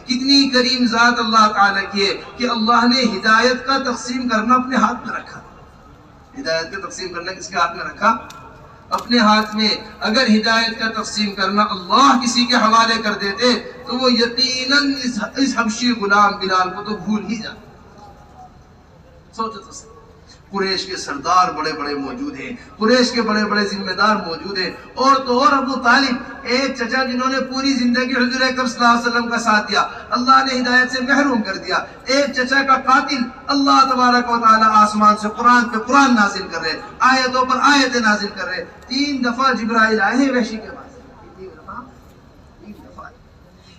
کتنی کریم ذات اللہ تعالیٰ کی ہے کہ اللہ نے ہدایت کا تقسیم کرنا اپنے ہاتھ میں رکھا. ہدایت کا تقسیم کرنا کس کے ہاتھ میں رکھا؟ اپنے ہاتھ میں. اگر ہدایت کا تقسیم کرنا اللہ کسی کے حوالے کر دیتے تو وہ یقیناً اس حبشی غلام بلال کو تو بھول ہی جاتا. سوچو تو صحیح. قریش کے سردار بڑے بڑے موجود ہیں، قریش کے بڑے بڑے ذمہ دار موجود ہیں، اور تو اور ابو طالب ایک چچا جنہوں نے پوری زندگی حضور اکرم صلی اللہ علیہ وسلم کا ساتھ دیا، اللہ نے ہدایت سے محروم کر دیا. ایک چچا کا قاتل اللہ تبارک و تعالی آسمان سے قرآن پہ قرآن نازل کر رہے، آیتوں پر آیتیں نازل کر رہے. 3 دفعہ جبرائیل آئے ہیں وحشی کے پاس. 3 دفعہ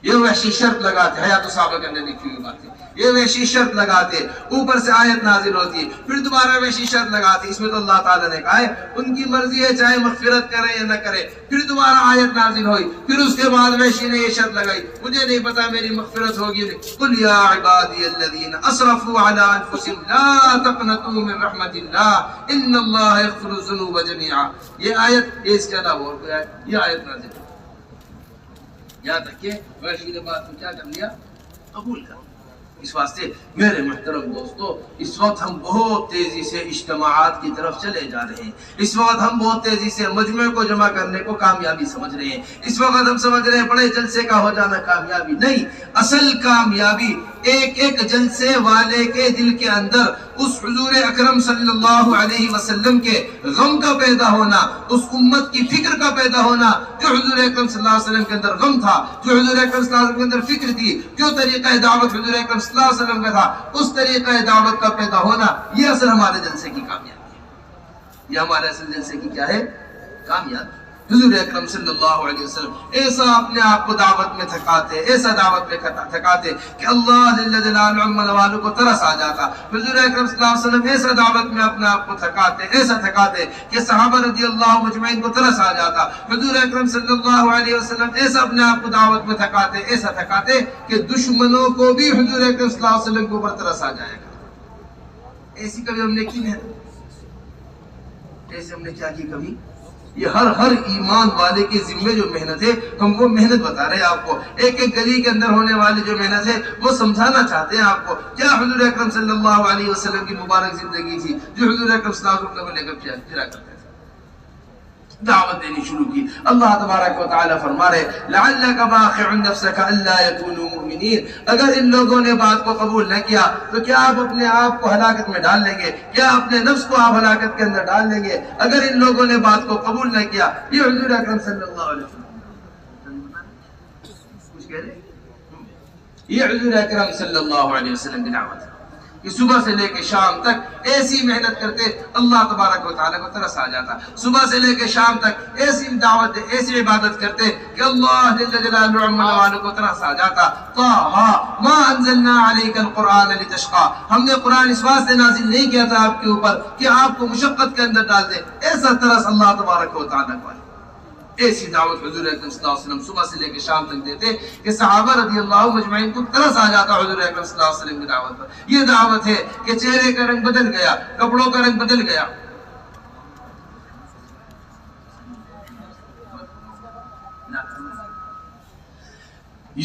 یہ وحشی شرط لگاتے، حیات الصحابہ کے اندر لکھی ہوئی بات ہے. یہ وحشی شرط لگاتے، اوپر سے آیت نازل ہوتی ہے، پھر دوبارہ وحشی شرط لگاتی. اس میں تو اللہ تعالیٰ نے کہا ہے ان کی مرضی ہے چاہے مغفرت کرے یا نہ کرے. پھر دوبارہ آیت نازل ہوئی، پھر اس کے بعد وحشی نے یہ شرط لگائی مجھے نہیں پتا میری مغفرت ہوگی نہیں. قل یا عبادی الذین اسرفوا علی انفسهم لا تقنطوا من رحمت اللہ ان اللہ یغفر الذنوب جميعا. یہ آیت اس کے علاوہ اور کوئی آیت یہ آیت نازل ہوئی. یہاں تک کہ وحشی نے بات کو کیا کر لیا؟ قبول کر. اس واسطے میرے محترم دوستو اس وقت ہم بہت تیزی سے اجتماعات کی طرف چلے جا رہے ہیں. اس وقت ہم بہت تیزی سے مجمع کو جمع کرنے کو کامیابی سمجھ رہے ہیں. اس وقت ہم سمجھ رہے ہیں بڑے جلسے کا ہو جانا کامیابی نہیں. اصل کامیابی ایک ایک جلسے والے کے دل کے اندر اس حضور اکرم صلی اللہ علیہ وسلم کے غم کا پیدا ہونا، اس امت کی فکر کا پیدا ہونا جو حضور اکرم صلی اللہ علیہ وسلم کے اندر غم تھا، جو حضور اکرم صلی اللہ علیہ وسلم کے اندر فکر تھی، جو طریقہ دعوت حضور اکرم صلی اللہ علیہ وسلم کا تھا اس طریقہ دعوت کا پیدا ہونا. یہ اصل ہمارے جلسے کی کامیابی ہے. یہ ہمارے اصل جلسے کی کیا ہے؟ کامیابی. حضور اکرم صلی اللہ علیہ وسلم ایسا اپنے آپ کو دعوت میں تھکاتے، ایسا دعوت میں تھکاتے کہ اللہ جل جلالہ عمل والوں کو ترس آ جاتا. حضور اکرم صلی اللہ علیہ وسلم ایسا دعوت میں اپنے آپ کو تھکاتے، ایسا تھکاتے کہ صحابہ رضی اللہ مجمعین کو ترس آ جاتا. حضور اکرم صلی اللہ علیہ وسلم ایسا اپنے آپ کو دعوت میں تھکاتے، ایسا تھکاتے کہ دشمنوں کو بھی حضور اکرم صلی اللہ علیہ وسلم کے اوپر ترس آ جائے گا. ایسی کبھی ہم نے کی محنت؟ ایسے ہم نے کیا کی کبھی؟ یہ ہر ایمان والے کے ذمے جو محنت ہے ہم وہ محنت بتا رہے ہیں آپ کو. ایک ایک گلی کے اندر ہونے والی جو محنت ہے وہ سمجھانا چاہتے ہیں آپ کو. کیا حضور اکرم صلی اللہ علیہ وسلم کی مبارک زندگی تھی جو حضور اکرم صلی اللہ علیہ وسلم کو لے کر پھرا کرتے تھے. دعوت دینی شروع کی. اللہ تبارک و تعالی فرما رہے لعلک باخع نفسک الا یکونوا مؤمنین. اگر ان لوگوں نے بات کو قبول نہ کیا تو کیا آپ اپنے آپ کو ہلاکت میں ڈال لیں گے؟ کیا اپنے نفس کو آپ ہلاکت کے اندر ڈال لیں گے اگر ان لوگوں نے بات کو قبول نہ کیا؟ یہ حضور اکرم صلی اللہ علیہ وسلم کچھ کہہ رہے؟ یہ حضور اکرم صلی اللہ علیہ وسلم کی دعوت ہے کہ صبح سے لے کے شام تک ایسی محنت کرتے اللہ تبارک و تعالیٰ کو ترس آ جاتا. صبح سے لے کے شام تک ایسی دعوت دے، ایسی عبادت کرتے کہ اللہ جل جلالہ عمل والوں کو ترس آ جاتا. طٰہٰ ما انزلنا علیک القرآن لتشقیٰ. ہم نے قرآن اس واسطے نازل نہیں کیا تھا آپ کے اوپر کہ آپ کو مشقت کے اندر ڈال دے. ایسا ترس اللہ تبارک و تعالیٰ کو. ایسی دعوت حضور اکرم صلی اللہ علیہ وسلم صبح سے لے کے شام تک دیتے کہ صحابہ رضی اللہ مجمعین کو ترس آ جاتا حضور اکرم صلی اللہ علیہ وسلم کی دعوت پر. یہ دعوت ہے کہ چہرے کا رنگ بدل گیا، کپڑوں کا رنگ بدل گیا.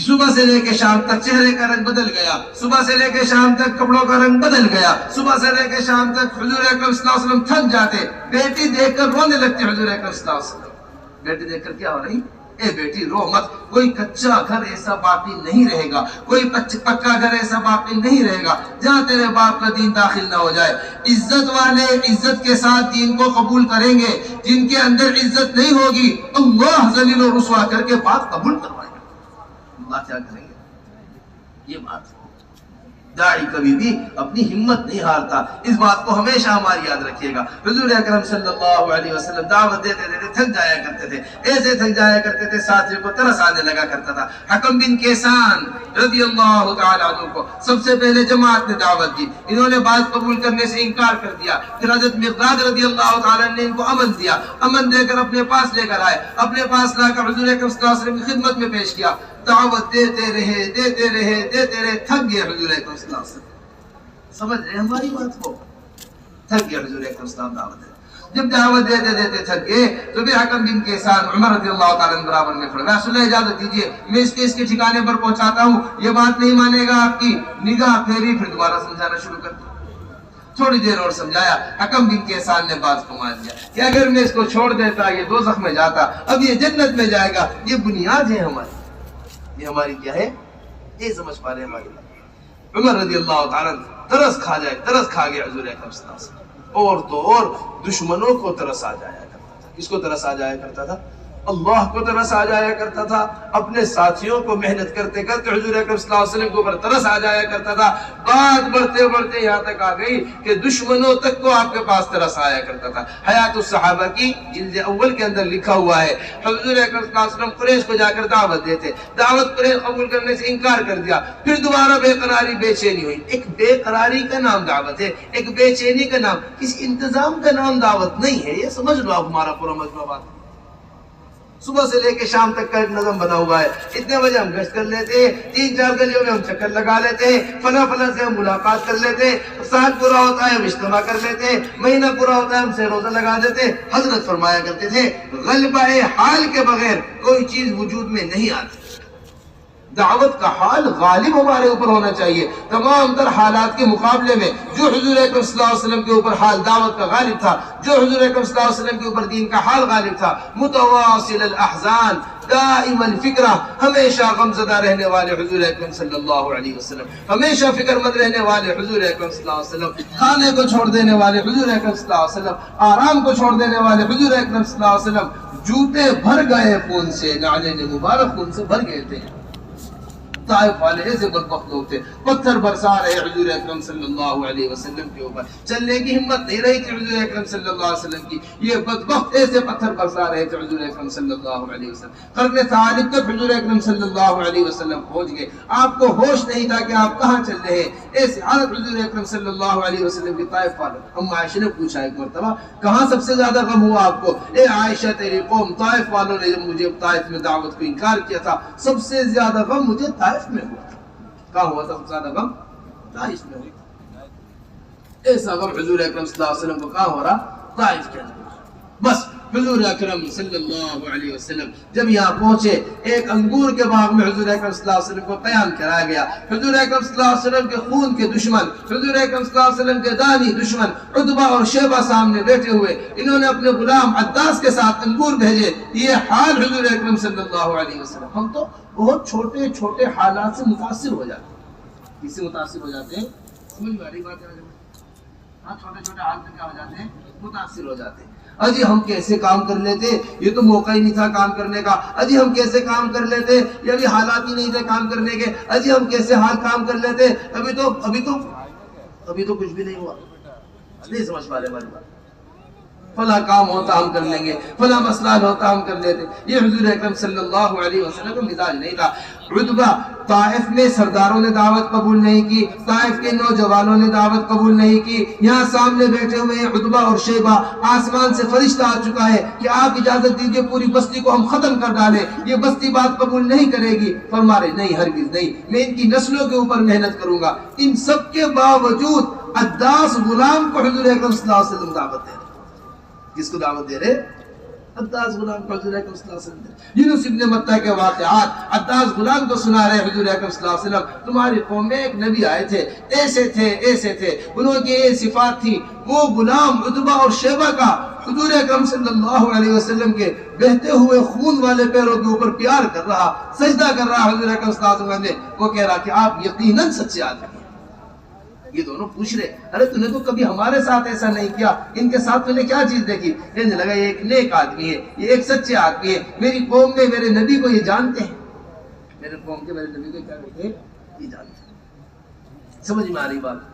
صبح سے لے کے شام تک چہرے کا رنگ بدل گیا، صبح سے لے کے شام تک کپڑوں کا رنگ بدل گیا، صبح سے لے کے شام تک حضور اکرم صلی اللہ علیہ وسلم تھک جاتے. بیٹی دیکھ کر رونے لگتے حضور اکرم صلی اللہ علیہ وسلم. بیٹی دیکھ کر کیا ہو رہی؟ اے بیٹی رو مت، کوئی کچا گھر ایسا باقی نہیں رہے گا، کوئی پکا گھر ایسا باقی نہیں رہے گا جہاں تیرے باپ کا دین داخل نہ ہو جائے. عزت والے عزت کے ساتھ دین کو قبول کریں گے، جن کے اندر عزت نہیں ہوگی اللہ ذلیل و رسوا کر کے بات قبول کروائے گا. اللہ کیا کریں گے؟ یہ بات داعی کبھی بھی اپنی ہمت نہیں ہارتا. اس بات کو ہمیشہ ہماری یاد رکھیے گا. حضور اکرم صلی اللہ علیہ وسلم دعوت دیتے دیتے تھک جایا کرتے تھے، ایسے تھک جایا کرتے تھے ساتھیوں کو ترس آنے لگا کرتا تھا. حکم بن کیسان رضی اللہ تعالیٰ عنہ کو سب سے پہلے جماعت نے دعوت دی، انہوں نے بات قبول کرنے سے انکار کر دیا. پھر حضرت مقداد رضی اللہ تعالیٰ نے ان کو امن دیا، امن دے کر اپنے پاس لے کر آئے، اپنے پاس لا کر حضور اکرم صلی اللہ علیہ وسلم کی خدمت میں پیش کیا. دعوت دیتے رہے تھک گئے حضور اکرم صلی اللہ علیہ وسلم. سمجھ رہے ہماری بات کو؟ تھک گیا حضور اکرم صلی اللہ علیہ وسلم دعوت جب دعوت دیتے دیتے تھک گئے تو پھر حکم بن کیسان عمر رضی اللہ تعالیٰ عنہ برابر میں کھڑا، رسول اللہ اجازت دیجیے میں اس کے ٹھکانے پر پہنچاتا ہوں، یہ بات نہیں مانے گا آپ کی، نگاہ پھیری، پھر دوبارہ سمجھانا شروع کر دیا، تھوڑی دیر اور سمجھایا، حکم بن کیسان نے بات کو مان لیا کہ اگر میں اس کو چھوڑ دیتا یہ دوزخ میں جاتا، اب یہ جنت میں جائے گا، یہ بنیاد ہے ہماری، یہ ہماری کیا ہے، یہ سمجھ پا رہے ہماری بات۔ عمر رضی اللہ تعالیٰ ترس کھا گیا حضور اکرم صلی اللہ علیہ وسلم، اور تو اور دشمنوں کو ترس آ جایا کرتا تھا، کس کو ترس آ جایا کرتا تھا، اللہ کو ترس آ جایا کرتا تھا، اپنے ساتھیوں کو محنت کرتے کرتے حضور اکرم صلی اللہ علیہ وسلم کے اوپر ترس آ جایا کرتا تھا، بات بڑھتے بڑھتے یہاں تک آ گئی کہ دشمنوں تک کو آپ کے پاس ترس آیا کرتا تھا۔ حیات الصحابہ کی جلد اول کے اندر لکھا ہوا ہے، حضور اکرم صلی اللہ علیہ وسلم قریش کو جا کر دعوت دیتے، دعوت قریش قبول کرنے سے انکار کر دیا، پھر دوبارہ بے قراری بے چینی ہوئی، ایک بے قراری کا نام دعوت ہے، ایک بے چینی کا نام، کسی انتظام کا نام دعوت نہیں ہے، یہ سمجھ لو آپ ہمارا پورا مجموعہ بات۔ صبح سے لے کے شام تک کا ایک نظم بنا ہوا ہے، اتنے بجے ہم گشت کر لیتے ہیں، 3-4 گلیوں میں ہم چکر لگا لیتے ہیں، فلاں سے ہم ملاقات کر لیتے ہیں، سال پورا ہوتا ہے ہم اجتماع کر لیتے ہیں، مہینہ پورا ہوتا ہے ہم سے روزہ لگا دیتے ہیں۔ حضرت فرمایا کرتے تھے غلبہ حال کے بغیر کوئی چیز وجود میں نہیں آتی، دعوت کا حال غالب ہمارے اوپر ہونا چاہیے، تمام تر حالات کے مقابلے میں جو حضور اکرم صلی اللہ علیہ وسلم کے اوپر حال دعوت کا غالب تھا، جو حضور اکرم صلی اللہ علیہ وسلم کے اوپر دین کا حال غالب تھا، متواصل الاحزان، دائم الفکرہ، ہمیشہ غمزدہ رہنے والے حضور اکرم صلی اللہ علیہ وسلم، ہمیشہ فکر مند رہنے والے حضور اکرم صلی اللہ علیہ وسلم، کھانے کو چھوڑ دینے والے حضور اکرم صلی اللہ علیہ وسلم، آرام کو چھوڑ دینے والے حضور اکرم صلی اللہ علیہ وسلم، جوتے بھر گئے خون سے، نعلین مبارک خون سے بھر گئے تھے۔ طائف والے ایسے بدبخت لوگ تھے، پتھر برسا رہے حضور اکرم صلی اللہ علیہ وسلم کے اوپر، چلنے کی ہمت نہیں رہی تھی حضور اکرم صلی اللہ علیہ وسلم کی، یہ بدبخت ایسے پتھر برسا رہے تھے حضور اکرم صلی اللہ علیہ وسلم، قرن ثالث تک حضور اکرم صلی اللہ علیہ وسلم پہنچ گئے، آپ کو ہوش نہیں تھا کہ آپ کہاں چل رہے ہیں، ایسی حالت حضور اکرم صلی اللہ علیہ وسلم کی۔ طائف والے، ام عائشہ نے پوچھا ایک مرتبہ کہاں سب سے زیادہ غم ہوا آپ کو؟ اے عائشہ تیری قوم طائف والوں نے جب مجھے طائف میں دعوت کو انکار کیا تھا، سب سے زیادہ غم مجھے طائف میں ہوا۔ کہاں ہوا تھا سب سے زیادہ غم؟ طائف میں ہوا۔ ایسا غم حضور اکرم صلی اللہ علیہ وسلم کو کہاں ہو رہا؟ طائف کے اندر۔ بس حضور اکرم صلی اللہ علیہ وسلم جب یہاں پہنچے، ایک انگور کے باغ میں حضور اکرم صلی اللہ علیہ وسلم کو قیام کرایا گیا، حضور اکرم صلی اللہ علیہ وسلم کے خون کے دشمن، حضور اکرم صلی اللہ علیہ وسلم کے دانی دشمن عتبہ اور شیبہ سامنے بیٹھے ہوئے، انہوں نے اپنے غلام عداس کے ساتھ انگور بھیجے، یہ حال حضور اکرم صلی اللہ علیہ وسلم۔ ہم تو بہت چھوٹے چھوٹے حالات سے متاثر ہو جاتے ہیں، کس سے متاثر ہو جاتے ہیں؟ سمجھ میں آ رہی بات ہے؟ ہاں، چھوٹے چھوٹے حال سے کیا ہو جاتے ہیں؟ متاثر ہو جاتے ہیں۔ اجی ہم کیسے کام کر لیتے، یہ تو موقع ہی نہیں تھا کام کرنے کا، اجی ہم کیسے کام کر لیتے، یہ ابھی حالات ہی نہیں تھے کام کرنے کے، اجی ہم کیسے حال کام کر لیتے، ابھی تو کچھ بھی نہیں ہوا، نہیں سمجھ پا رہے ہماری بات۔ فلاں کام ہوتا ہم کر لیں گے، فلاں مسئلہ ہوتا ہم کر لیتے، یہ حضور اکرم صلی اللہ علیہ وسلم کا مزاج نہیں تھا۔ عتبہ، طائف میں سرداروں نے دعوت قبول نہیں کی، طائف کے نوجوانوں نے دعوت قبول نہیں کی، یہاں سامنے بیٹھے ہوئے ہیں عتبہ اور شیبہ، آسمان سے فرشتہ آ چکا ہے کہ آپ اجازت دیجئے پوری بستی کو ہم ختم کر ڈالیں، یہ بستی بات قبول نہیں کرے گی۔ فرما رہے نہیں، ہرگز نہیں، میں ان کی نسلوں کے اوپر محنت کروں گا۔ ان سب کے باوجود عداس غلام کو حضور اکرم صلی اللہ علیہ وسلم دعوت دے رہے۔ کس کو دعوت دے رہے؟ عداس غلام کو حضور اکرم صلی اللہ علیہ وسلم۔ یونس ابن متہ کے واقعات عداس غلام کو سنا رہے حضور اکرم صلی اللہ علیہ وسلم، تمہاری قوم میں ایک نبی آئے تھے، ایسے تھے، انہوں کی یہ صفات تھی۔ وہ غلام عتبہ اور شیبہ کا حضور اکرم صلی اللہ علیہ وسلم کے بہتے ہوئے خون والے پیروں کے اوپر پیار کر رہا، سجدہ کر رہا حضور اکرم صلی اللہ علیہ وسلم نے، وہ کہہ رہا کہ آپ یقیناً سچے آدمی ہیں۔ یہ دونوں پوچھ رہے، ارے تو نے تو کبھی ہمارے ساتھ ایسا نہیں کیا، ان کے ساتھ تو نے کیا چیز دیکھی؟ کہنے لگا یہ ایک نیک آدمی ہے، یہ ایک سچے آدمی ہے، میری قوم میں میرے نبی کو یہ جانتے ہیں، میرے قوم کے میرے نبی کو کیا کہتے ہیں؟ یہ جانتے ہیں۔ سمجھ میں آ رہی بات؟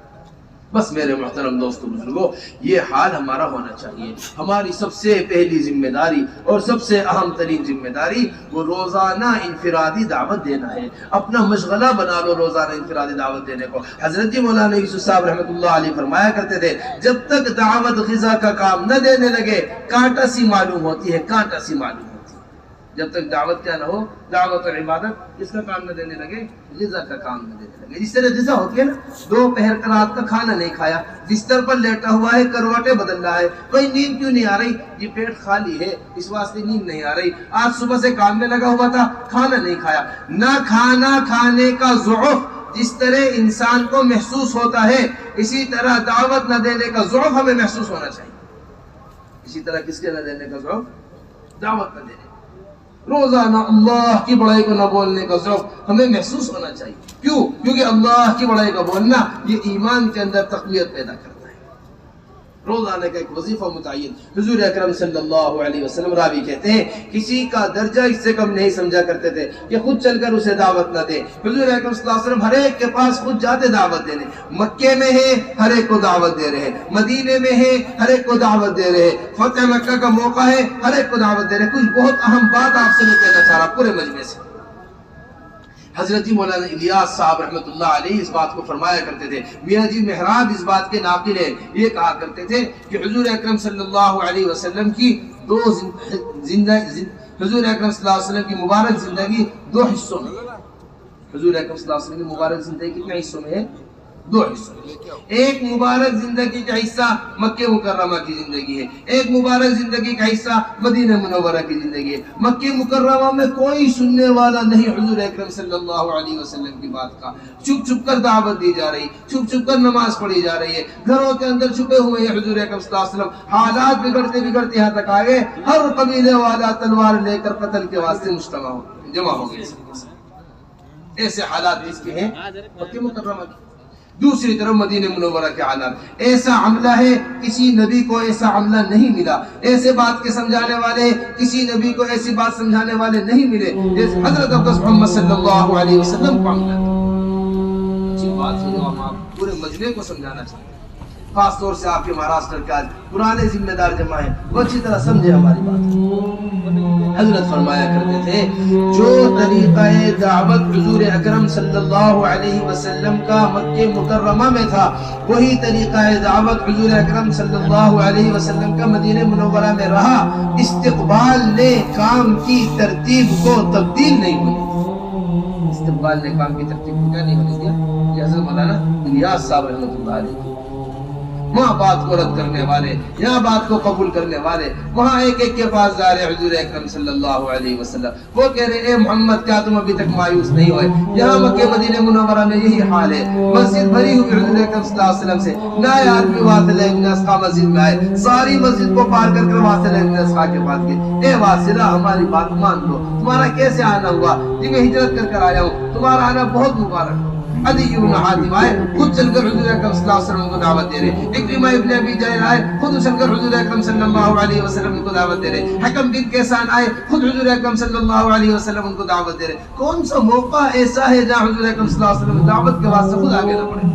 بس میرے محترم دوستو بزرگو، یہ حال ہمارا ہونا چاہیے۔ ہماری سب سے پہلی ذمہ داری اور سب سے اہم ترین ذمہ داری وہ روزانہ انفرادی دعوت دینا ہے۔ اپنا مشغلہ بنا لو روزانہ انفرادی دعوت دینے کو۔ حضرت جی مولانا یوسف صاحب رحمۃ اللہ علیہ فرمایا کرتے تھے، جب تک دعوت غذا کا کام نہ دینے لگے، کانٹا سی معلوم ہوتی ہے، کانٹا سی معلوم ہوتی ہے۔ جب تک دعوت کیا نہ ہو، دعوت اور عبادت اس کا کام نہ دینے لگے، غذا کا کام نہ دینے لگے. جس طرح غذا ہوتی ہے نا، 2 پہر کا رات کا کھانا نہیں کھایا، بستر پر لیٹا ہوا ہے، کروٹیں بدل رہا ہے، کوئی نیند کیوں نہیں آ رہی؟ یہ پیٹ خالی ہے، اس واسطے نیند نہیں آ رہی. آج صبح سے کام میں لگا ہوا تھا، کھانا نہیں کھایا. نہ کھانا کھانے کا ضعف جس طرح انسان کو محسوس ہوتا ہے، اسی طرح دعوت نہ دینے کا ضعف ہمیں محسوس ہونا چاہیے. اسی طرح کس کے نہ دینے کا ضعف؟ دعوت نہ دینے. روزانہ اللہ کی بڑائی کو نہ بولنے کا ذوق ہمیں محسوس ہونا چاہیے. کیوں؟ کیونکہ اللہ کی بڑائی کا بولنا یہ ایمان کے اندر تقویت پیدا کرتا ہے. روزانہ کا ایک وظیفہ متعین. حضور اکرم صلی اللہ علیہ وسلم راوی کہتے ہیں کسی کا درجہ اس سے کم نہیں سمجھا کرتے تھے کہ خود چل کر اسے دعوت نہ دے. حضور اکرم صلی اللہ علیہ وسلم ہر ایک کے پاس خود جاتے دعوت دینے. مکے میں ہے، ہر ایک کو دعوت دے رہے ہیں. مدینے میں ہے، ہر ایک کو دعوت دے رہے ہیں. فتح مکہ کا موقع ہے، ہر ایک کو دعوت دے رہے ہیں. کچھ بہت اہم بات آپ سے میں کہنا چاہ رہا پورے مجمع سے. حضرت مولانا الیاس صاحب رحمۃ اللہ علیہ اس بات کو فرمایا کرتے تھے. میاں جی محراب اس بات کے ناقل ہیں. یہ کہا کرتے تھے کہ حضور اکرم صلی اللہ علیہ وسلم کی حضور اکرم صلی اللہ علیہ وسلم کی مبارک زندگی 2 حصوں میں. حضور اکرم صلی اللہ علیہ وسلم کی مبارک زندگی کتنے حصوں میں ہے؟ 2 حصوں میں. ایک مبارک زندگی کا حصہ مکہ مکرمہ کی زندگی ہے، ایک مبارک زندگی کا حصہ مدینہ منورہ کی زندگی ہے. مکہ مکرمہ میں کوئی سننے والا نہیں حضور اکرم صلی اللہ علیہ وسلم کی بات کا. چھپ چھپ کر دعوت دی جا رہی، چھپ چھپ کر نماز پڑھی جا رہی ہے، گھروں کے اندر چھپے ہوئے ہیں حضور اکرم صلی اللہ علیہ وسلم. حالات بگڑتے بگڑتے یہاں تک آگے ہر قبیلے والا تلوار لے کر قتل کے واسطے مجتمع ہو جمع ہو گئے. ایسے حالات اس کے ہیں مکہ مکرمہ کے. دوسری طرف مدینہ منورہ کے حالات ایسا عملہ ہے، کسی نبی کو ایسا عملہ نہیں ملا. ایسے بات کے سمجھانے والے کسی نبی کو ایسی بات سمجھانے والے نہیں ملے جیسے حضرت محمد صلی اللہ علیہ وسلم کا عملہ. اچھی بات ہے جو ہم آپ پورے مجمع کو سمجھانا چاہتے ہیں. خاص طور سے آپ کے مہاراشٹر کے آج پرانے ذمہ دار جمع ہیں، وہ اچھی طرح سمجھے ہماری بات. حضرت فرمایا کرتے تھے جو طریقہ دعوت حضور اکرم صلی اللہ علیہ وسلم کا مکہ مکرمہ میں تھا، وہی طریقہ دعوت حضور اکرم صلی اللہ علیہ وسلم کا مدینہ منورہ میں رہا. استقبال نے کام کی ترتیب کو تبدیل نہیں ہوئی. استقبال نے کام کی ترتیب کو کیا نہیں ہونے دیا؟ یہ حضرت مولانا الیاس صاحب رحمۃ اللہ علیہ وہاں بات کو رد کرنے والے، یہاں بات کو قبول کرنے والے، وہاں ایک ایک کے پاس جا رہے حضور اکرم صلی اللہ علیہ وسلم. وہ کہہ رہے اے محمد کیا تم ابھی تک مایوس نہیں ہوئے؟ یہاں مکہ مدینہ منورہ میں یہی حال ہے. مسجد بھری ہوئی حضور اکرم صلی اللہ علیہ وسلم سے. نئے آدمی واصلہ ابن اسقا مسجد میں آئے، ساری مسجد کو پار کر کر واصلہ ابن اسقا کے پاس گئے. اے واصلہ ہماری بات مان لو، تمہارا کیسے آنا ہوا؟ جی میں ہجرت کر کر آیا ہوں، تمہارا آنا بہت مبارک. عدی بن حاتم آئے، خود چل کر حضور اکرم صلی اللہ علیہ وسلم کو دعوت دے رہے. اکرمہ ابن ابی جہل آئے، خود چل کر حضور اکرم صلی اللہ علیہ وسلم کو دعوت دے رہے. حکم بن کیسان آئے، خود حضور اکرم صلی اللہ علیہ وسلم ان کو دعوت دے رہے. کون سا موقع ایسا ہے جہاں حضور اکرم صلی اللہ علیہ وسلم دعوت کے واسطے خود آگے نہ بڑھے؟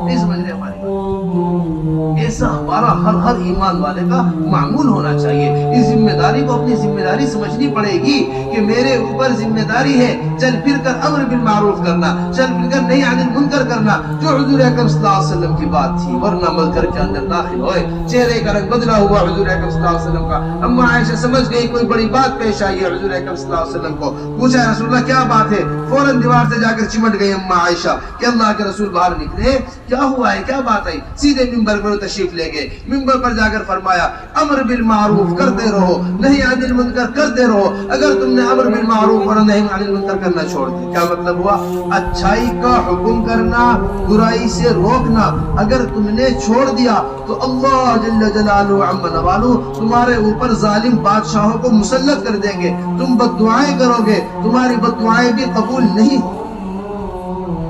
نہیں سمجھ رہے ہماری بات. ایسا ہمارا ہر ایمان والے کا معمول ہونا چاہیے. اس ذمہ داری کو اپنی ذمہ داری سمجھنی پڑے گی کہ میرے اوپر ذمہ داری ہے چل پھر کر امر بالمعروف کرنا، چل پھر کر نہی عن المنکر کرنا، جو حضور اکرم صلی اللہ علیہ وسلم کی بات تھی. ورنہ گھر کے اندر داخل ہوئے، چہرے کا رنگ بدلا ہوا حضور اکرم صلی اللہ علیہ وسلم کا. اما عائشہ سمجھ گئی کوئی بڑی بات پیش آئی ہے حضور اکرم صلی اللہ علیہ وسلم کو. پوچھا رسول اللہ کیا بات ہے؟ فوراً دیوار سے جا کر چمٹ گئی اما عائشہ کہ اللہ کے رسول باہر نکلے، کیا ہوا ہے، کیا بات آئی؟ سیدھے منبر پر تشریف لے گئے. منبر پر جا کر فرمایا امر بالمعروف کرتے رہو، نہی عن المنکر کرتے رہو. اگر تم نے امر بالمعروف اور نہی عن المنکر کرنا چھوڑ دیا، کیا مطلب ہوا؟ اچھائی کا حکم کرنا، برائی سے روکنا اگر تم نے چھوڑ دیا تو اللہ جل جلالہ عم نوالہ تمہارے اوپر ظالم بادشاہوں کو مسلط کر دیں گے. تم بد دعائیں کرو گے، تمہاری بد دعائیں بھی قبول نہیں ہوں.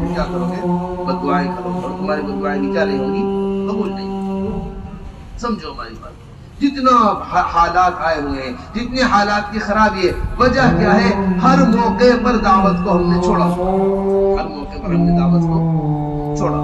کیا کرو گے؟ بد دعائیں کرو اور تمہاری بد دعائیں بھی کیا نہیں ہوگی؟ قبول نہیں. سمجھو ہماری بات. جتنا حالات آئے ہوئے ہیں، جتنے حالات کی خرابی ہے، وجہ کیا ہے؟ ہر موقع پر دعوت کو ہم نے چھوڑا. ہر موقع پر ہم نے دعوت کو چھوڑا.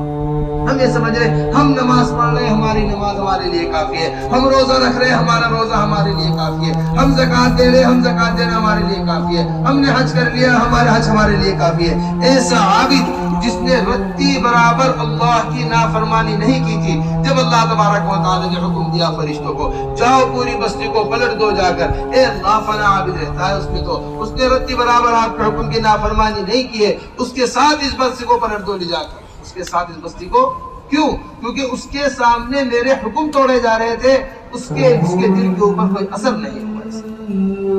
ہم یہ سمجھ رہے ہم نماز پڑھ رہے ہیں، ہماری نماز ہمارے لیے کافی ہے. ہم روزہ رکھ رہے ہیں، ہمارا روزہ ہمارے لیے کافی ہے. ہم زکوٰۃ دے رہے ہیں، ہم زکوٰۃ دینا ہمارے لیے کافی ہے. ہم نے حج کر لیا، ہمارا حج ہمارے لیے کافی ہے. ایسا عابد جس نے رتی برابر اللہ کی نافرمانی نہیں کی تھی، جب اللہ تبارک و تعالی نے حکم دیا فرشتوں کو جاؤ پوری بستی کو پلٹ دو جا کر، اے اللہ فنا عابد رہتا ہے اس میں، تو اس نے رتی برابر آپ کے حکم کی نافرمانی نہیں کی ہے، اس کے ساتھ اس بستی کو پلٹ دو لے جا کر، اس کے ساتھ اس بستی کو، کیوں؟ کیونکہ اس کے سامنے میرے حکم توڑے جا رہے تھے، اس کے دل کے اوپر کوئی اثر نہیں ہوا۔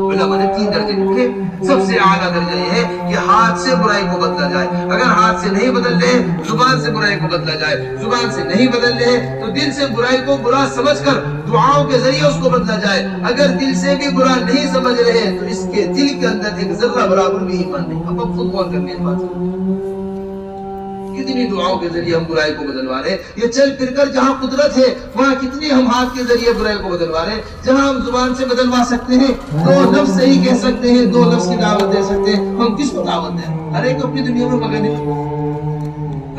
علماء نے 3 درجے لکھے، سب سے اعلیٰ درجہ یہ ہے کہ ہاتھ سے برائی کو بدلا جائے، اگر ہاتھ سے نہیں بدل لے زبان سے برائی کو بدلا جائے، زبان سے نہیں بدل لے تو دل سے برائی کو برا سمجھ کر دعاؤں کے ذریعے اس کو بدلا جائے، اگر دل سے بھی برا نہیں سمجھ رہے تو اس کے دل کے اندر ایک ذرہ برابر بھی ایمان نہیں۔ اب خود غور کرنے کی بات، کتنی دعاؤں کے ذریعے ہم برائی کو بدلوا رہے ہیں، یہ چل پھر کر جہاں قدرت ہے وہاں کتنی ہم ہاتھ کے ذریعے برائی کو بدلوا رہے ہیں، جہاں ہم زبان سے بدلوا سکتے ہیں، 2 لفظ صحیح کہہ سکتے ہیں، 2 لفظ کی دعوت دے سکتے ہیں، ہم کس کو دعوت دیں؟ ہر ایک اپنی دنیا میں مگن ہے۔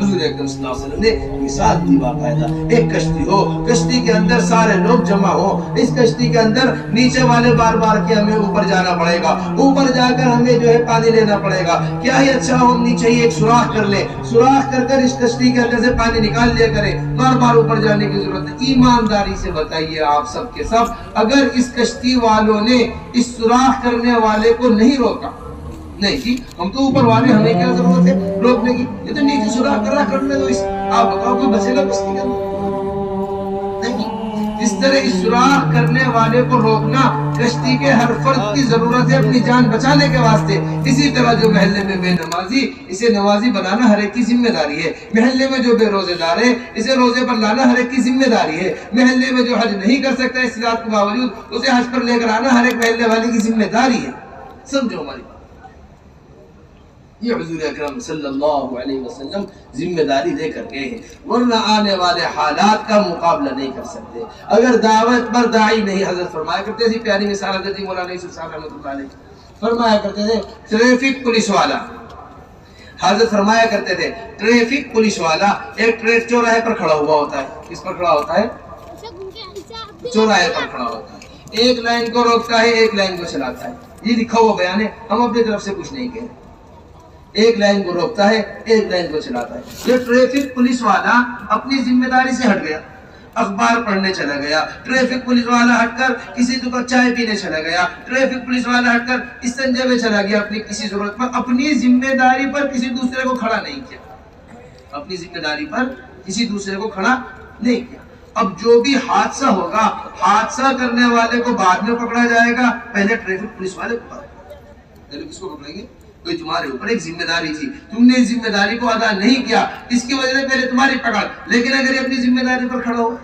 حضور اکرم صلی اللہ علیہ وسلم نے مثال دی باقاعدہ، ایک کشتی ہو، کشتی کے اندر سارے لوگ جمع ہو، اس کشتی کے اندر نیچے والے بار بار کے ہمیں اوپر جانا پڑے گا، اوپر جا کر ہمیں جو ہے پانی لینا پڑے گا، کیا ہی اچھا ہم نیچے ہی ایک سوراخ کر لیں، سوراخ کر کر اس کشتی کے اندر سے پانی نکال لیا کریں، بار بار اوپر جانے کی ضرورت ہے۔ ایمانداری سے بتائیے آپ سب کے سب، اگر اس کشتی والوں نے اس سوراخ کرنے والے کو نہیں روکا، نہیں جی ہم تو اوپر والے، ہمیں کیا ضرورت ہے روکنے کی، یہ تو نیچے سوراخ کر رہا کرنے دو، آپ بتاؤ کوئی بچے گا کشتی کے اندر؟ نہیں، اس طرح اس سوراخ کرنے والے کو روکنا کشتی کے ہر فرد کی ضرورت ہے اپنی جان بچانے کے واسطے۔ اسی طرح جو محلے میں بے نمازی، اسے نمازی بنانا ہر ایک کی ذمہ داری ہے، محلے میں جو بے روزے دار ہے اسے روزے پر لانا ہر ایک کی ذمہ داری ہے، محلے میں جو حج نہیں کر سکتا استطاعت کے باوجود اسے حج پر لے کر آنا ہر ایک محلے والے کی ذمہ داری ہے۔ سمجھو ہماری بات، یہ حضور اکرم صلی اللہ علیہ وسلم ذمہ داری دے کر گئے ہیں، ورنہ آنے والے حالات کا مقابلہ نہیں کر سکتے اگر دعوت پر داعی نہیں۔ حضرت فرمایا کرتے تھے، پیاری مثال حضرت مولانا یوسف صاحب رحمۃ اللہ علیہ فرمایا کرتے تھے، ٹریفک پولیس والا، حضرت فرمایا کرتے تھے ٹریفک پولیس والا ایک چوراہے پر کھڑا ہوا ہوتا ہے، کس پر کھڑا ہوتا ہے؟ چوراہے پر کھڑا ہوتا ہے، ایک لائن کو روکتا ہے، ایک لائن کو چلاتا ہے، یہ لکھا ہوا بیان ہے، ہم اپنی طرف سے کچھ نہیں کہہ رہے، ایک لائن کو روکتا ہے، ایک لائن کو چلاتا ہے۔ یہ ٹریفک پولیس والا اپنی ذمہ داری سے ہٹ گیا، اخبار پڑھنے چلا گیا، ٹریفک پولیس والا ہٹ کر کسی دکان چائے پینے چلا گیا، ٹریفک پولیس والا ہٹ کر استنجے میں چلا گیا، اپنی کسی ضرورت پر اپنی ذمہ داری پر کسی دوسرے کو کھڑا نہیں کیا، اپنی ذمہ داری پر کسی دوسرے کو کھڑا نہیں کیا۔ اب جو بھی حادثہ ہوگا، حادثہ کرنے والے کو بعد میں پکڑا جائے گا، پہلے ٹریفک پولیس والے کو پہلے کس کو پکڑیں گے؟ کوئی تمہارے اوپر ایک ذمہ داری تھی، تم نے اس ذمہ داری کو ادا نہیں کیا، اس کی وجہ سے پہلے تمہاری پکڑ، لیکن اگر یہ اپنی ذمہ داری پر کھڑا ہو،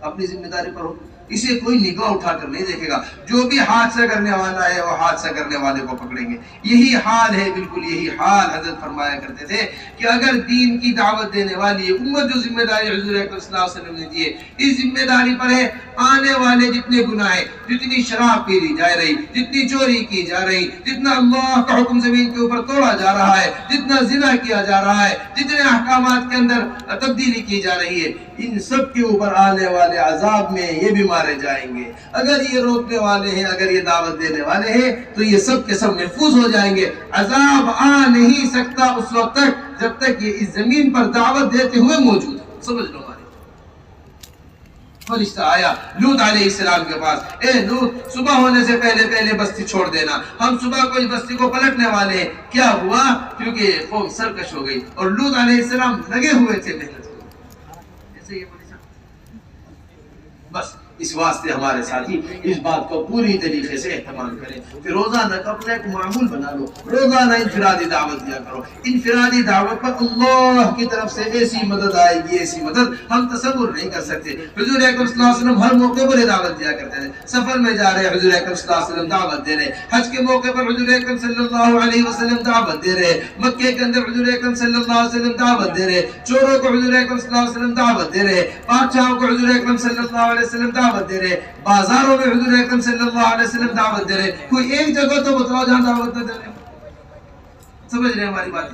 اپنی ذمہ داری پر ہو، اسے کوئی نگاہ اٹھا کر نہیں دیکھے گا، جو بھی حادثہ کرنے والا ہے وہ حادثہ کرنے والے کو پکڑیں گے۔ یہی حال ہے، بالکل یہی حال حضرت فرمایا کرتے تھے کہ اگر دین کی دعوت دینے والی امت جو ذمہ داری حضور اکرم صلی اللہ علیہ وسلم نے دی ہے، اس ذمہ داری پر ہے آنے والے جتنے گناہ، جتنی شراب پی لی جا رہی، جتنی چوری کی جا رہی، جتنا اللہ کا حکم زمین کے اوپر توڑا جا رہا ہے، جتنا زنا کیا جا رہا ہے، جتنے احکامات کے اندر تبدیلی کی جا رہی ہے، ان سب کے اوپر آنے والے عذاب میں یہ بھی مارے جائیں گے۔ اگر یہ روکنے والے ہیں، اگر یہ دعوت دینے والے ہیں تو یہ سب کے سب محفوظ ہو جائیں گے۔ عذاب آ نہیں سکتا اس وقت تک جب تک یہ اس زمین پر دعوت دیتے ہوئے موجود ہے۔ سمجھ لو ہماری فرشتہ آیا لوط علیہ السلام کے پاس، اے لوط صبح ہونے سے پہلے پہلے بستی چھوڑ دینا، ہم صبح کو اس بستی کو پلٹنے والے ہیں۔ کیا ہوا؟ کیونکہ قوم سرکش ہو گئی اور لوط علیہ السلام لگے ہوئے تھے محنت کو۔ ایسے یہ بس اس واسطے ہمارے ساتھی اس بات کو پوری طریقے سے اہتمام کریں کہ روزانہ اپنے ایک معمول بنا لو، روزانہ انفرادی دعوت دیا کرو۔ انفرادی دعوت پر اللہ کی طرف سے ایسی مدد آئے گی، ایسی مدد ہم تصور نہیں کر سکتے۔ حضور اکرم صلی اللہ علیہ وسلم ہر موقع پر دعوت دیا کرتے تھے، سفر میں جا رہے حضور اکرم صلی اللہ علیہ وسلم دعوت دے رہے، حج کے موقع پر حضور اکرم صلی اللہ علیہ وسلم دعوت دے رہے، مکے کے اندر حضور اکرم صلی اللہ علیہ وسلم دعوت دے رہے، چوروں کو حضور اکرم صلی اللہ علیہ وسلم دعوت دے رہے، بادشاہوں کو حضور اکرم صلی اللہ علیہ وسلم دعوت دے رہے، بازاروں میں حضور اکرم صلی اللہ علیہ وسلم دعوت دے رہے۔ کوئی ایک جگہ تو بتلاؤ جہاں دعوت نہ دے رہے؟ سمجھ رہے ہماری بات؟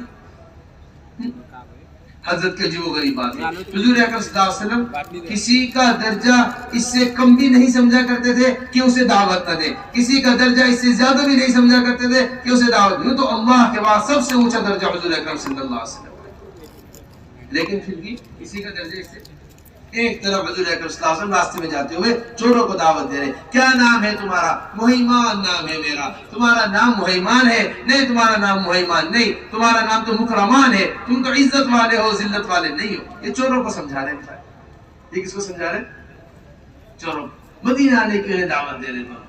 حضرت کے جو غریب بات ہے. حضور اکرم صلی اللہ علیہ وسلم کسی کا درجہ اس سے کم بھی نہیں سمجھا کرتے تھے کہ اسے دعوت نہ دے, کسی کا درجہ اس سے زیادہ بھی نہیں سمجھا کرتے تھے کہ اسے دعوت دے. تو اللہ کے بعد سب سے اونچا درجہ حضور اکرم صلی اللہ علیہ وسلم, لیکن پھر بھی کسی کا درجہ اس سے. ایک طرف حضور اکرم صلی اللہ علیہ وسلم راستے میں جاتے ہوئے چوروں کو دعوت دے رہے, کیا نام ہے تمہارا؟ مہیمان نام ہے میرا. تمہارا نام مہیمان ہے؟ نہیں, تمہارا نام مہیمان نہیں, تمہارا نام تو مکرمان ہے, تم تو عزت والے ہو, ذلت والے نہیں ہو. یہ چوروں کو سمجھا رہے ہیں. یہ کس کو سمجھا رہے ہیں؟ چوروں. مدینہ آنے کے لیے دعوت دے رہے ہیں.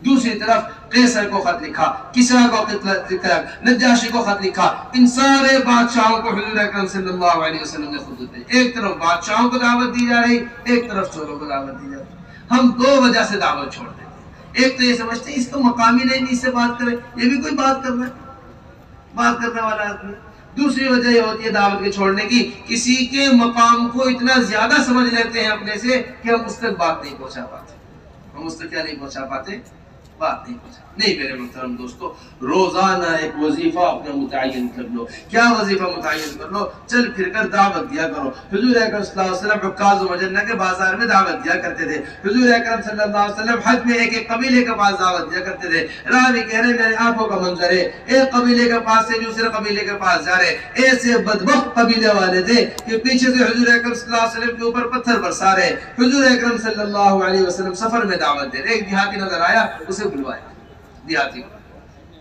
دوسری طرف قیصر کو خط لکھا, کسرا کو خط لکھا, نجاشی کو خط لکھا. ان سارے بادشاہوں کو حضور اکرم صلی اللہ علیہ وسلم نے خود دی. ایک طرف بادشاہوں کو دعوت دی جا رہی, ایک طرف چوروں کو دعوت دی جا رہی. ہم دو وجہ سے دعوت چھوڑ دیتے ہیں. ایک تو یہ سمجھتے ہیں اس کو مقامی نہیں, اس سے بات کرے, یہ بھی کوئی بات کرنا ہے, بات کرنے والا آدمی. دوسری وجہ یہ ہوتی ہے دعوت کے چھوڑنے کی, کسی کے مقام کو اتنا زیادہ سمجھ لیتے ہیں اپنے سے کہ ہم اس تک بات نہیں پہنچا پاتے. ہم اس تک کیا نہیں پہنچا پاتے؟ بات نہیں پہنچا. نہیں میرے محترم دوستو, روزانہ ایک وظیفہ اپنا متعین کر لو. کیا وظیفہ متعین کر لو؟ چل پھر کر دعوت دیا کرو. حضور اکرم صلی اللہ علیہ وسلم عکاظ و مجنہ کے بازار میں دعوت دیا کرتے تھے. حضور اکرم صلی اللہ علیہ وسلم حج میں ایک ایک قبیلے کے پاس دعوت دیا کرتے تھے. راوی کہہ رہے میری آنکھوں کا منظر ہے, ایک قبیلے کے پاس سے دوسرے قبیلے کے پاس جا رہے. ایسے بدبخت قبیلے والے تھے کہ پیچھے سے حضور اکرم صلی اللہ علیہ وسلم کے اوپر پتھر برسا رہے. حضور اکرم صلی اللہ علیہ وسلم سفر میں دعوت دے رہے. ایک دیہاتی نظر آیا, اسے بلوایا. دیہاتی,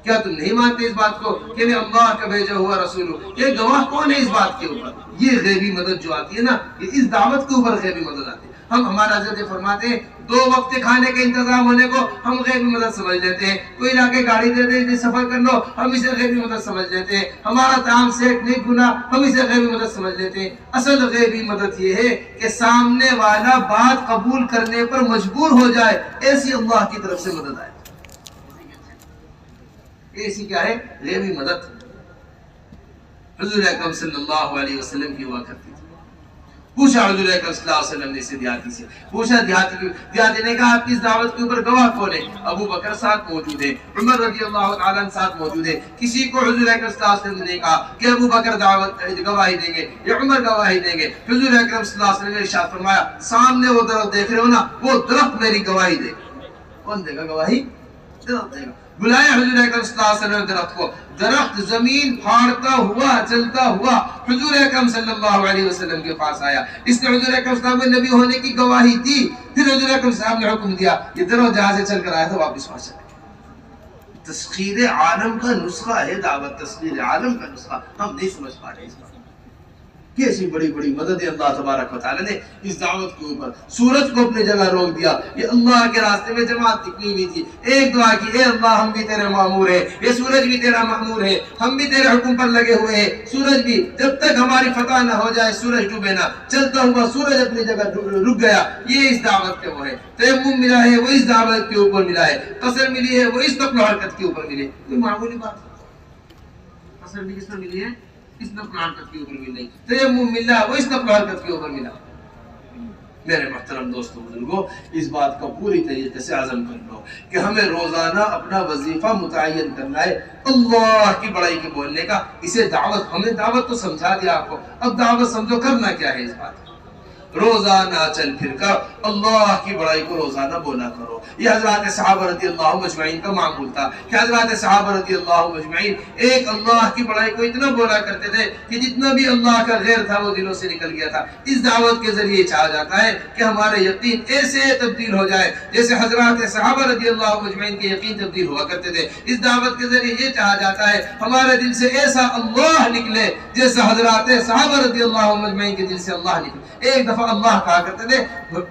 کیا تم نہیں مانتے اس بات کو کہ میں اللہ کا بھیجا ہوا رسول ہوں؟ یہ گواہ کون ہے اس بات کے اوپر؟ یہ غیبی مدد جو آتی ہے نا, اس دعوت کے اوپر غیبی مدد آتی ہے. ہمارا حضرت فرماتے ہیں 2 وقت کھانے کے انتظام ہونے کو ہم غیبی مدد سمجھ لیتے ہیں. کوئی لا کے گاڑی دے دے سفر کر لو, ہم اسے غیبی مدد سمجھ لیتے ہیں. ہمارا طعام سیٹ نہیں بھونا, ہم اسے غیبی مدد سمجھ لیتے ہیں. اصل غیبی مدد یہ ہے کہ سامنے والا بات قبول کرنے پر مجبور ہو جائے, ایسی اللہ کی طرف سے مدد آئے. ایسی کیا ہے؟ غیبی مدد. حضور اکرم صلی اللہ علیہ وسلم کی ہوا کرتی تھی. پوچھا حضور اکرم صلی اللہ علیہ وسلم نے دیہاتی سے, پوچھا دیہاتی نے کہا آپ کی اس دعوت کے اوپر گواہ کون ہے؟ ابو بکر ساتھ موجود ہے, عمر رضی اللہ تعالیٰ عنہ ساتھ موجود ہے. کسی کو حضور اکرم صلی اللہ علیہ وسلم نے کہا کہ ابو بکر دعوت گواہی دیں گے یا عمر گواہی دیں گے. حضور اکرم صلی اللہ علیہ وسلم نے ارشاد فرمایا سامنے وہ درخت دیکھ رہے ہو نا, وہ درخت میری گواہی دے گا. کون دے گا گواہی؟ درخت دے گا. بلایا حضور اکرم صلی اللہ علیہ وسلم درخت کو. درخت زمین پھاڑتا ہوا چلتا ہوا حضور اکرم صلی اللہ علیہ وسلم کے پاس آیا. اس نے حضور اکرم صلی اللہ علیہ وسلم نبی ہونے کی گواہی دی. پھر حضور اکرم صلی اللہ علیہ وسلم نے حکم دیا یہ درخت جہاں سے چل کر آیا تھا واپس وہاں چلے. تسخیر عالم کا نسخہ ہے دعوت, تسخیر عالم کا نسخہ. ہم نہیں سمجھ پا رہے اس بات. کیسی بڑی بڑی مدد اللہ تبارک و تعالی نے اس دعوت کے اوپر. سورج کو اپنی جگہ روک دیا. یہ اللہ کے راستے میں جماعت نکلی ہوئی تھی. ایک دعا کی, اے اللہ ہم بھی تیرے مامور ہیں, یہ سورج بھی تیرا مامور ہے, ہم بھی تیرے حکم پر لگے ہوئے ہیں. سورج بھی جب تک ہماری فتح نہ ہو جائے سورج ڈوبے نہ. چلتا ہوا سورج اپنی جگہ رک گیا. یہ اس دعوت کے وہ ہے. تیمم ملا ہے وہ اس دعوت کے اوپر ملا ہے. قصر ملی ہے وہ اس نقل و حرکت کے اوپر ملی. کوئی معمولی بات قصر بھی کس پر ملی ہے؟ اس نقل و حرکت کے اوپر ملی. تیمم ملا وہ اس نقل و حرکت کے اوپر ملا. میرے محترم دوستو بزرگو, اس بات کا پوری طریقے سے عزم کر لو کہ ہمیں روزانہ اپنا وظیفہ متعین کرنا ہے اللہ کی بڑائی کے بولنے کا. اسے دعوت, ہمیں دعوت تو سمجھا دیا آپ کو, اب دعوت سمجھو کرنا کیا ہے. اس بات روزانہ چل پھر کر اللہ کی بڑائی کو روزانہ بولا کرو. یہ حضرات صحابہ رضی اللہ مجمعین کا معمول تھا کہ حضرات صحابہ رضی اللہ مجمعین ایک اللہ کی بڑائی کو اتنا بولا کرتے تھے کہ جتنا بھی اللہ کا غیر تھا وہ دلوں سے نکل گیا تھا. اس دعوت کے ذریعے چاہا جاتا ہے کہ ہمارے یقین ایسے تبدیل ہو جائے جیسے حضرات صحابہ رضی اللہ مجمعین کے یقین تبدیل ہوا کرتے تھے. اس دعوت کے ذریعے یہ چاہا جاتا ہے ہمارے دل سے ایسا اللہ نکلے جیسا حضرات صحابہ رضی اللہ مجمعین کے دل سے اللہ نکلے. ایک دفعہ اللہ کہا کرتے تھے,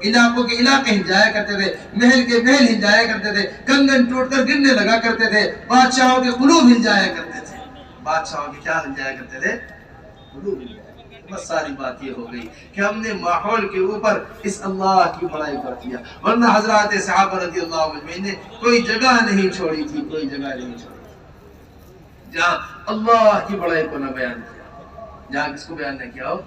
علاقوں کے علاقے ہل جایا کرتے تھے, محل کے محل ہل جایا کرتے تھے, کنگن ٹوٹ کر گرنے لگا کرتے تھے, بادشاہوں کے قلوب ہل جایا کرتے تھے. بادشاہوں کے کیا ہل جایا کرتے تھے؟ قلوب ہل جایا. بس ساری بات یہ ہو گئی کہ ہم نے ماحول کے اوپر اس اللہ کی بڑائی پر کیا. ورنہ حضرات صحابہ رضی اللہ عنہم نے کوئی جگہ نہیں چھوڑی تھی, کوئی جگہ نہیں چھوڑی تھی جہاں اللہ کی بڑائی کو نہ بیان کیا, جہاں کس کو بیان نہ کیا ہو,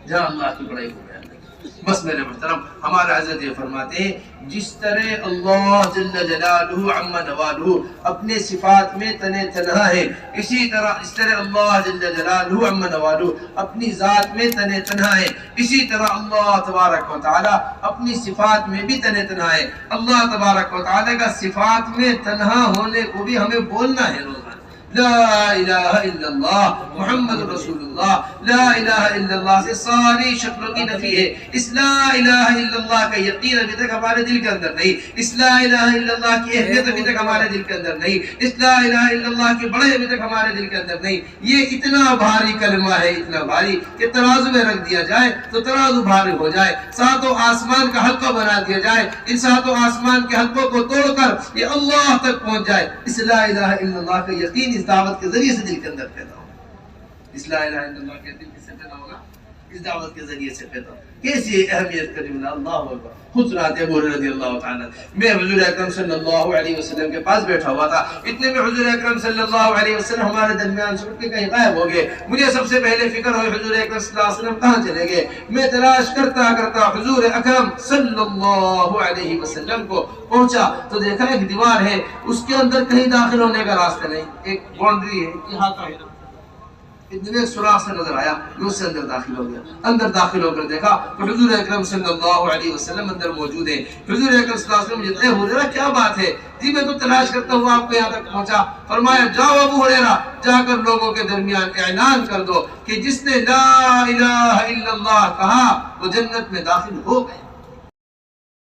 جہاں اللہ کی بڑائی کو بیان نہ کیا. بس میرے محترم ہمارا حضرت یہ فرماتے ہیں جس طرح اللہ جل جلالہ عم نوالہ اپنے صفات میں تنہا ہے، اسی طرح اللہ جل جلالہ عم نوالہ اپنی ذات میں تنہا ہے، اسی طرح اللہ تبارک و تعالی اپنی صفات میں بھی تنہا ہے۔ اللہ تبارک و تعالی کا صفات میں تنہا ہونے کو بھی ہمیں بولنا ہے روزانہ، لا الہ الا اللہ محمد رسول اللہ۔ لا الہ الا اللہ سے ساری شکلوں کی نفی ہے۔ اس لا الہ الا اللہ کا یقین ابھی تک ہمارے دل کے اندر نہیں، اس لا الہ الا اللہ کی اہمیت ابھی تک ہمارے دل کے اندر نہیں، اس لا الہ الا اللہ کی بڑائی ابھی تک ہمارے دل کے اندر نہیں۔ یہ اتنا بھاری کلمہ ہے، اتنا بھاری کہ ترازو میں رکھ دیا جائے تو ترازو بھاری ہو جائے، ساتوں آسمان کا حلقہ بنا دیا جائے، ان ساتوں آسمان کے حلقوں کو توڑ کر یہ اللہ تک پہنچ جائے۔ اس لا الہ الا اللہ کا یقین اس دعوت کے ذریعے سے دل کے اندر پیدا ہو۔ اس لا الہ الا اللہ کے دل کس سے پیدا ہوگا؟ اس دعوت کے ذریعے سے پیدا ہوگا۔ کیسی اہمیت کا جملہ، اللہ اکبر۔ خود سناتے ابو ہریرہ رضی اللہ تعالیٰ، میں حضور اکرم صلی اللہ علیہ وسلم کے پاس بیٹھا ہوا تھا، اتنے میں حضور اکرم صلی اللہ علیہ وسلم ہمارے درمیان سے اٹھ کے کہیں غائب ہو گئے۔ مجھے سب سے پہلے فکر ہوئی حضور اکرم صلی اللہ علیہ وسلم کہاں چلے گئے۔ میں تلاش کرتا کرتا حضور اکرم صلی اللہ علیہ وسلم کو پہنچا تو دیکھا ایک دیوار ہے، اس کے اندر کہیں داخل ہونے کا راستہ نہیں، ایک باؤنڈری ہے، یہاں کا ہے۔ اتنے میں سوراخ سے نظر آیا، میں اس سے اندر داخل ہو گیا۔ اندر داخل ہو کر دیکھا تو حضور اکرم صلی اللہ علیہ وسلم اندر موجود ہیں۔ حضور اکرم صلی اللہ علیہ وسلم مجھے، اے ہریرہ کیا بات ہے؟ جی میں تو تلاش کرتا ہوں آپ کو یہاں تک پہنچا۔ فرمایا جاؤ ابو ہریرہ، جا کر لوگوں کے درمیان اعلان کر دو کہ جس نے لا الہ الا اللہ کہا وہ جنت میں داخل ہو گئے۔